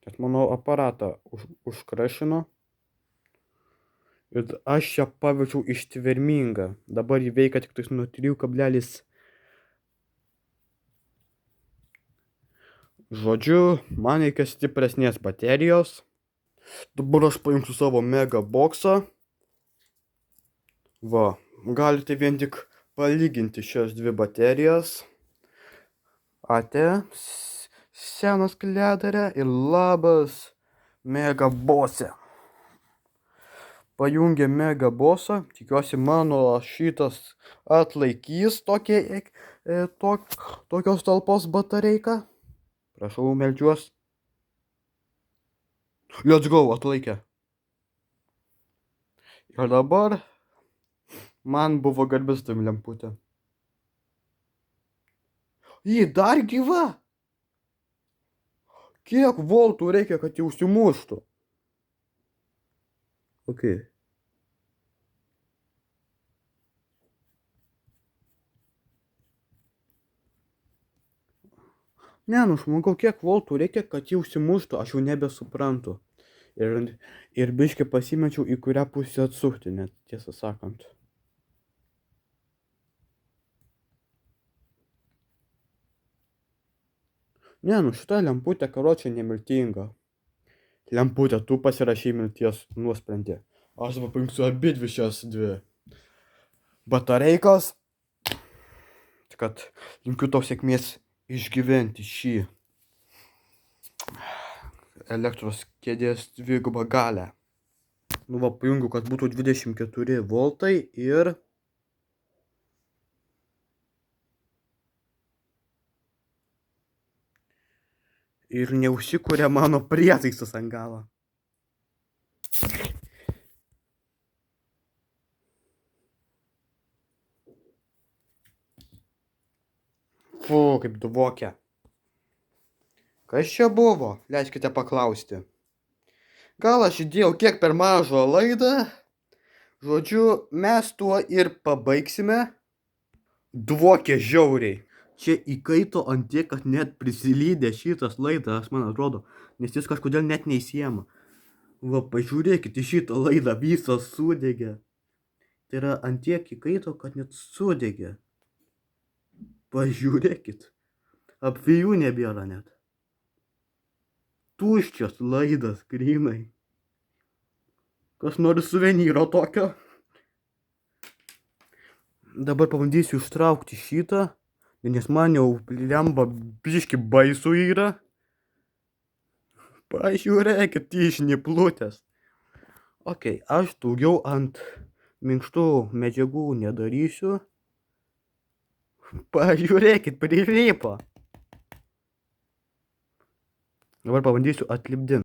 kad mano aparatą užkrašino. Ir aš ją paverčiau ištvermingą. Dabar jį veikia tik nuo 3, žodžiu, man reikia stipresnės baterijos. Dabar aš paimsiu savo mega boksą. Va, galite vien tik palyginti šias dvi baterijas. Ate, senas kledarė ir labas mega bose. Pajungė mega bosą, tikiuosi mano šitas atlaikys tokios talpos batareiką. Prašau, meldžiuos. Let's go, atlaikė. Ir dabar man buvo garbės tam lemputė. Ji dar gyva. Kiek voltų reikia, kad ji užsimuštų? Ok. Ne, žmogau, kiek voltų reikia, kad ji užsimuštų, aš jau nebesuprantu. Ir biškį pasimečiau, į kurią pusę atsukti, net tiesą sakant. Ne, šita lemputė, karočią, nemirtinga. Lemputė, tu pasirašei mirties nuosprendį. Aš dabar paimsiu abidvi šias dvi batareikas. Kad linkiu tau sėkmės išgyventi šį elektros kėdės dvigubą galią. Nu va, pajungiu, kad būtų 24 voltai ir... Ir neužsikuria mano prietaisas ant galo. Fu, kaip dvokia. Kas čia buvo? Leiskite paklausti. Gal aš įdėjau kiek per mažą laidą? Žodžiu, mes tuo ir pabaigsime. Dvokia žiauriai. Čia įkaito ant tiek, kad net prisilydė šitas laidas, man atrodo, nes jis kažkodėl net neįsiema. Va, pažiūrėkit, į šitą laidą visas sudegė. Tai yra ant tiek įkaito, kad net sudegė. Pažiūrėkit. Apvijų nebėra net. Tuščias laidas, grynai. Kas nori suvenyro tokio? Dabar pabandysiu ištraukti šitą. Nes man jau lemba biški baisu yra. Pažiūrėkit iš niplutės. Ok, aš daugiau ant minkštų medžiagų nedarysiu. Pažiūrėkit, prilipo. Dabar pabandysiu atlipdinti.